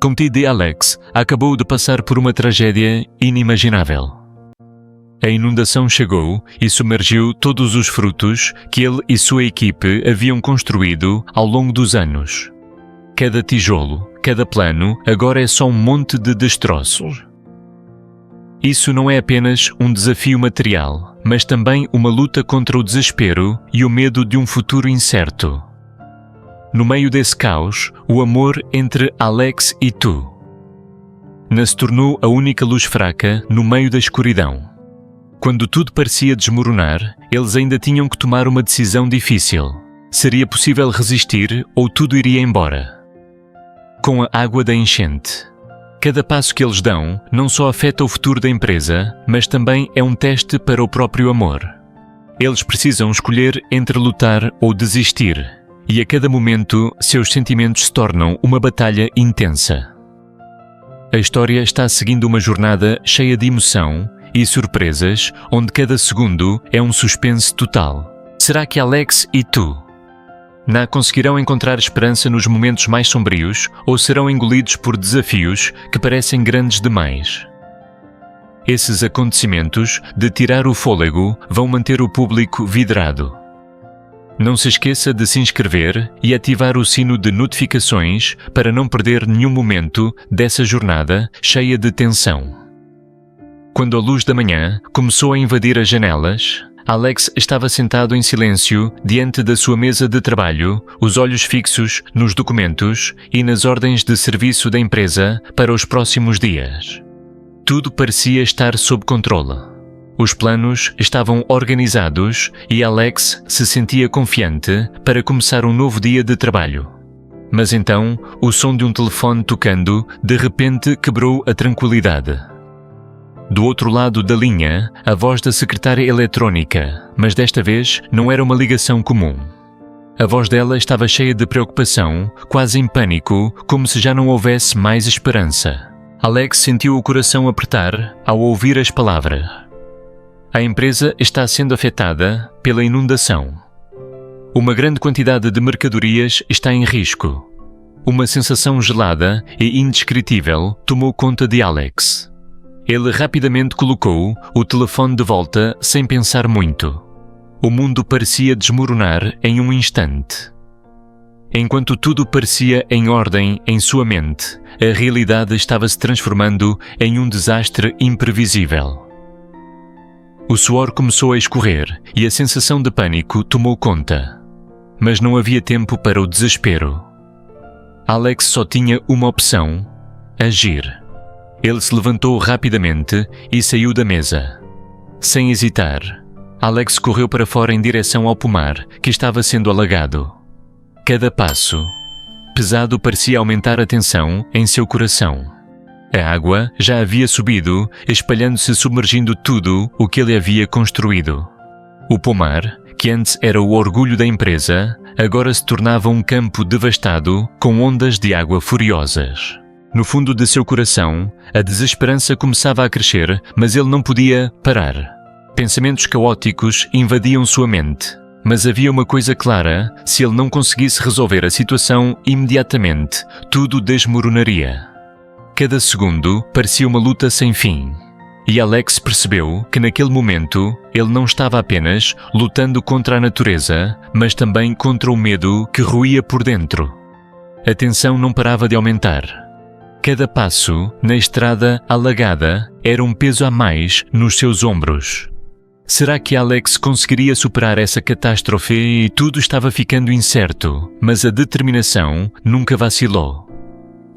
Conte de Alex acabou de passar por uma tragédia inimaginável. A inundação chegou e submergiu todos os frutos que ele e sua equipe haviam construído ao longo dos anos. Cada tijolo, cada plano, agora é só um monte de destroços. Isso não é apenas um desafio material, mas também uma luta contra o desespero e o medo de um futuro incerto. No meio desse caos, o amor entre Alex e Tu se tornou a única luz fraca no meio da escuridão. Quando tudo parecia desmoronar, eles ainda tinham que tomar uma decisão difícil. Seria possível resistir ou tudo iria embora? Com a água da enchente. Cada passo que eles dão não só afeta o futuro da empresa, mas também é um teste para o próprio amor. Eles precisam escolher entre lutar ou desistir, e a cada momento seus sentimentos se tornam uma batalha intensa. A história está seguindo uma jornada cheia de emoção e surpresas, onde cada segundo é um suspense total. Será que Alex e Tu conseguirão encontrar esperança nos momentos mais sombrios ou serão engolidos por desafios que parecem grandes demais? Esses acontecimentos de tirar o fôlego vão manter o público vidrado. Não se esqueça de se inscrever e ativar o sino de notificações para não perder nenhum momento dessa jornada cheia de tensão. Quando a luz da manhã começou a invadir as janelas, Alex estava sentado em silêncio diante da sua mesa de trabalho, os olhos fixos nos documentos e nas ordens de serviço da empresa para os próximos dias. Tudo parecia estar sob controle. Os planos estavam organizados e Alex se sentia confiante para começar um novo dia de trabalho. Mas então, o som de um telefone tocando de repente quebrou a tranquilidade. Do outro lado da linha, a voz da secretária eletrónica, mas desta vez não era uma ligação comum. A voz dela estava cheia de preocupação, quase em pânico, como se já não houvesse mais esperança. Alex sentiu o coração apertar ao ouvir as palavras. A empresa está sendo afetada pela inundação. Uma grande quantidade de mercadorias está em risco. Uma sensação gelada e indescritível tomou conta de Alex. Ele rapidamente colocou o telefone de volta sem pensar muito. O mundo parecia desmoronar em um instante. Enquanto tudo parecia em ordem em sua mente, a realidade estava se transformando em um desastre imprevisível. O suor começou a escorrer e a sensação de pânico tomou conta. Mas não havia tempo para o desespero. Alex só tinha uma opção: agir. Ele se levantou rapidamente e saiu da mesa. Sem hesitar, Alex correu para fora em direção ao pomar que estava sendo alagado. Cada passo pesado parecia aumentar a tensão em seu coração. A água já havia subido, espalhando-se, submergindo tudo o que ele havia construído. O pomar, que antes era o orgulho da empresa, agora se tornava um campo devastado com ondas de água furiosas. No fundo de seu coração, a desesperança começava a crescer, mas ele não podia parar. Pensamentos caóticos invadiam sua mente, mas havia uma coisa clara: se ele não conseguisse resolver a situação imediatamente, tudo desmoronaria. Cada segundo parecia uma luta sem fim. E Alex percebeu que naquele momento ele não estava apenas lutando contra a natureza, mas também contra o medo que roía por dentro. A tensão não parava de aumentar. Cada passo na estrada alagada era um peso a mais nos seus ombros. Será que Alex conseguiria superar essa catástrofe? E tudo estava ficando incerto, mas a determinação nunca vacilou.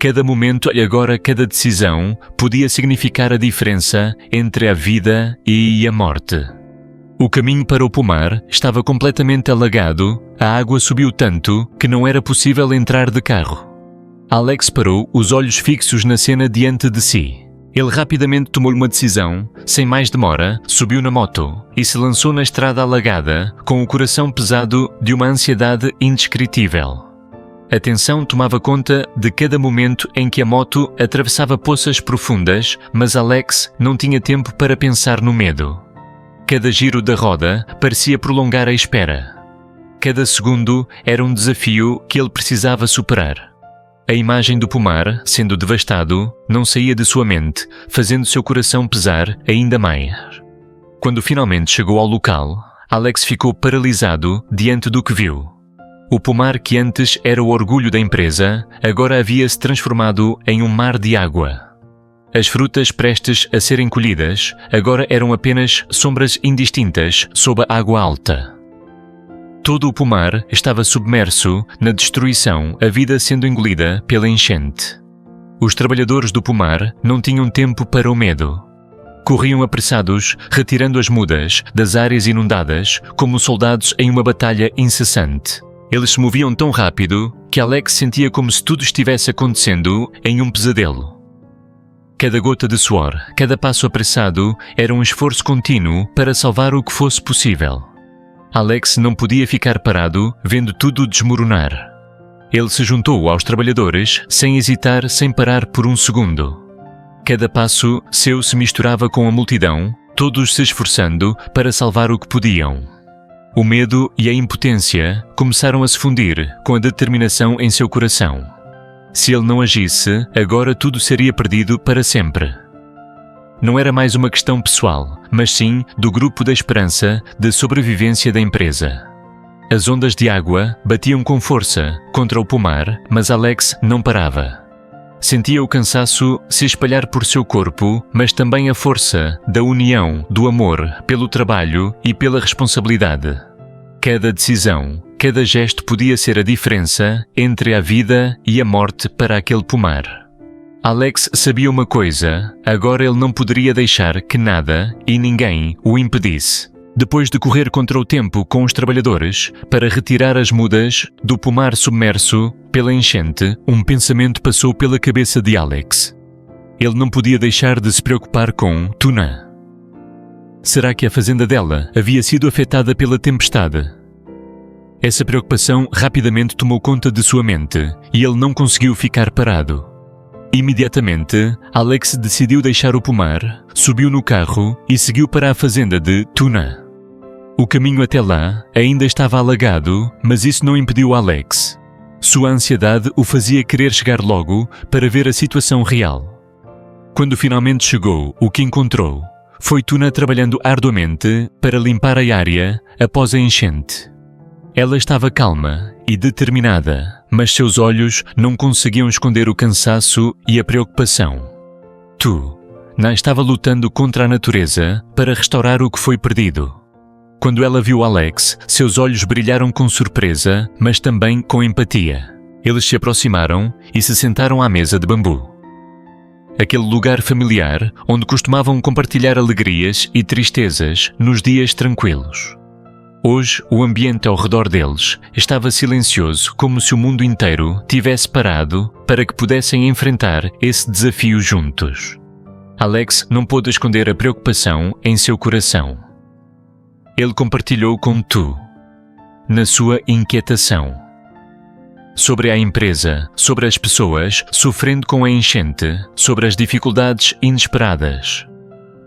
Cada momento e agora cada decisão podia significar a diferença entre a vida e a morte. O caminho para o pomar estava completamente alagado, a água subiu tanto que não era possível entrar de carro. Alex parou, os olhos fixos na cena diante de si. Ele rapidamente tomou uma decisão, sem mais demora, subiu na moto e se lançou na estrada alagada, com o coração pesado de uma ansiedade indescritível. A tensão tomava conta de cada momento em que a moto atravessava poças profundas, mas Alex não tinha tempo para pensar no medo. Cada giro da roda parecia prolongar a espera. Cada segundo era um desafio que ele precisava superar. A imagem do pomar, sendo devastado, não saía de sua mente, fazendo seu coração pesar ainda mais. Quando finalmente chegou ao local, Alex ficou paralisado diante do que viu. O pomar que antes era o orgulho da empresa, agora havia-se transformado em um mar de água. As frutas prestes a serem colhidas agora eram apenas sombras indistintas sob a água alta. Todo o pomar estava submerso na destruição, a vida sendo engolida pela enchente. Os trabalhadores do pomar não tinham tempo para o medo. Corriam apressados, retirando as mudas das áreas inundadas, como soldados em uma batalha incessante. Eles se moviam tão rápido que Alex sentia como se tudo estivesse acontecendo em um pesadelo. Cada gota de suor, cada passo apressado era um esforço contínuo para salvar o que fosse possível. Alex não podia ficar parado, vendo tudo desmoronar. Ele se juntou aos trabalhadores, sem hesitar, sem parar por um segundo. Cada passo seu se misturava com a multidão, todos se esforçando para salvar o que podiam. O medo e a impotência começaram a se fundir com a determinação em seu coração. Se ele não agisse, agora tudo seria perdido para sempre. Não era mais uma questão pessoal, mas sim do grupo da esperança de sobrevivência da empresa. As ondas de água batiam com força contra o pomar, mas Alex não parava. Sentia o cansaço se espalhar por seu corpo, mas também a força da união, do amor, pelo trabalho e pela responsabilidade. Cada decisão, cada gesto podia ser a diferença entre a vida e a morte para aquele pomar. Alex sabia uma coisa, agora ele não poderia deixar que nada e ninguém o impedisse. Depois de correr contra o tempo com os trabalhadores para retirar as mudas do pomar submerso pela enchente, um pensamento passou pela cabeça de Alex. Ele não podia deixar de se preocupar com Tuna. Será que a fazenda dela havia sido afetada pela tempestade? Essa preocupação rapidamente tomou conta de sua mente e ele não conseguiu ficar parado. Imediatamente, Alex decidiu deixar o pomar, subiu no carro e seguiu para a fazenda de Tuna. O caminho até lá ainda estava alagado, mas isso não impediu Alex. Sua ansiedade o fazia querer chegar logo para ver a situação real. Quando finalmente chegou, o que encontrou foi Tuna trabalhando arduamente para limpar a área após a enchente. Ela estava calma e determinada, mas seus olhos não conseguiam esconder o cansaço e a preocupação. Tuna estava lutando contra a natureza para restaurar o que foi perdido. Quando ela viu Alex, seus olhos brilharam com surpresa, mas também com empatia. Eles se aproximaram e se sentaram à mesa de bambu. Aquele lugar familiar onde costumavam compartilhar alegrias e tristezas nos dias tranquilos. Hoje, o ambiente ao redor deles estava silencioso, como se o mundo inteiro tivesse parado para que pudessem enfrentar esse desafio juntos. Alex não pôde esconder a preocupação em seu coração. Ele compartilhou com Tu, na sua inquietação. Sobre a empresa, sobre as pessoas sofrendo com a enchente, sobre as dificuldades inesperadas.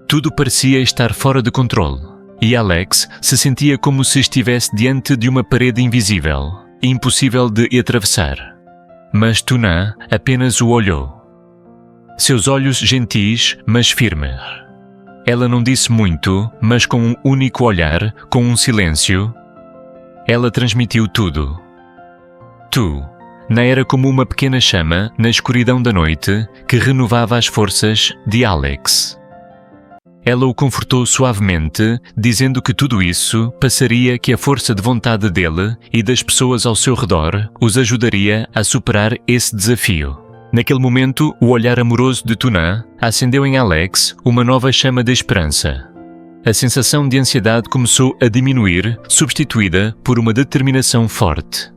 Tudo parecia estar fora de controle. E Alex se sentia como se estivesse diante de uma parede invisível, impossível de atravessar. Mas Tuna apenas o olhou. Seus olhos gentis, mas firmes. Ela não disse muito, mas com um único olhar, com um silêncio, ela transmitiu tudo. Tuna era como uma pequena chama na escuridão da noite que renovava as forças de Alex. Ela o confortou suavemente, dizendo que tudo isso passaria, que a força de vontade dele e das pessoas ao seu redor os ajudaria a superar esse desafio. Naquele momento, o olhar amoroso de Tuna acendeu em Alex uma nova chama de esperança. A sensação de ansiedade começou a diminuir, substituída por uma determinação forte.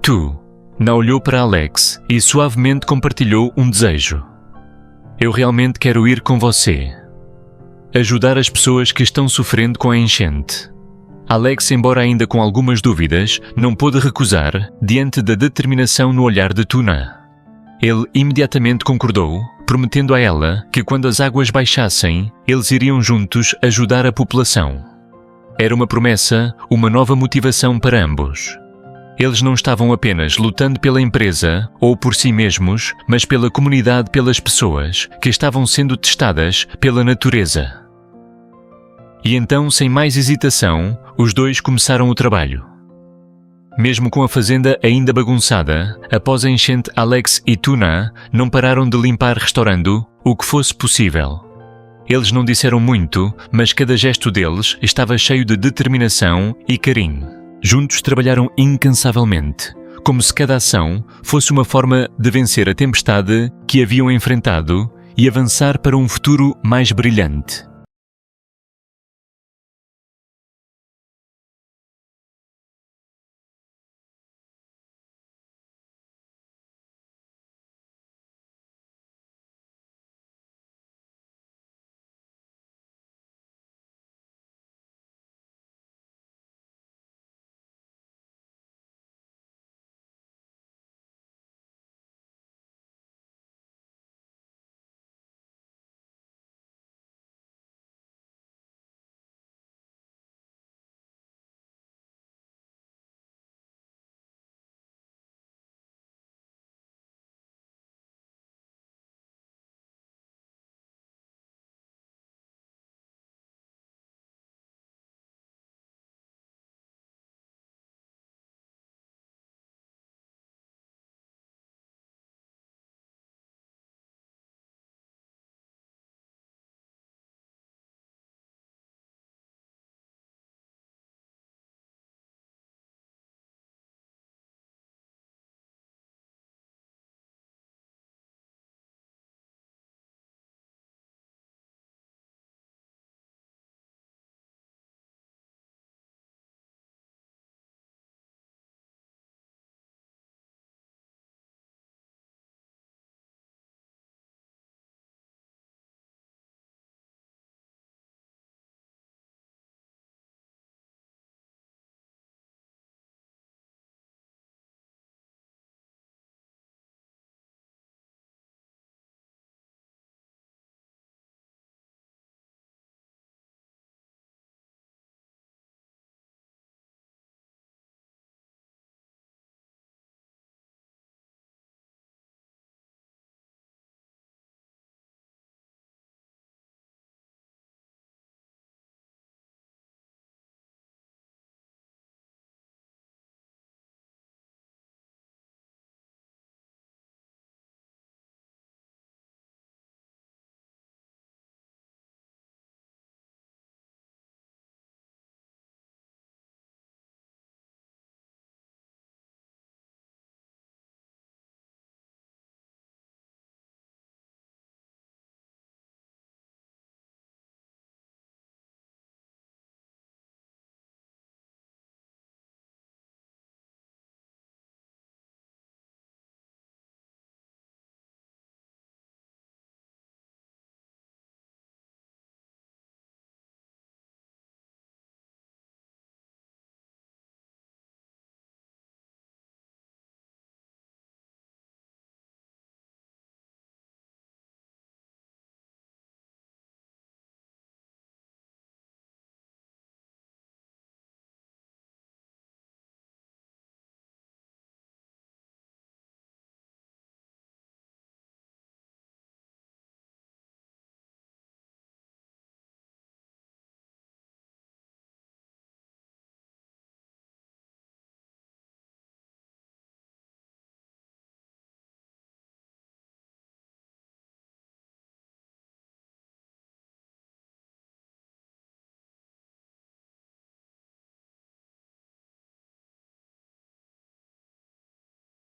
Tuna olhou para Alex e suavemente compartilhou um desejo. Eu realmente quero ir com você. Ajudar as pessoas que estão sofrendo com a enchente. Alex, embora ainda com algumas dúvidas, não pôde recusar diante da determinação no olhar de Tuna. Ele imediatamente concordou, prometendo a ela que quando as águas baixassem, eles iriam juntos ajudar a população. Era uma promessa, uma nova motivação para ambos. Eles não estavam apenas lutando pela empresa ou por si mesmos, mas pela comunidade, pelas pessoas que estavam sendo testadas pela natureza. E então, sem mais hesitação, os dois começaram o trabalho. Mesmo com a fazenda ainda bagunçada, após a enchente, Alex e Tuna não pararam de limpar restaurando o que fosse possível. Eles não disseram muito, mas cada gesto deles estava cheio de determinação e carinho. Juntos trabalharam incansavelmente, como se cada ação fosse uma forma de vencer a tempestade que haviam enfrentado e avançar para um futuro mais brilhante.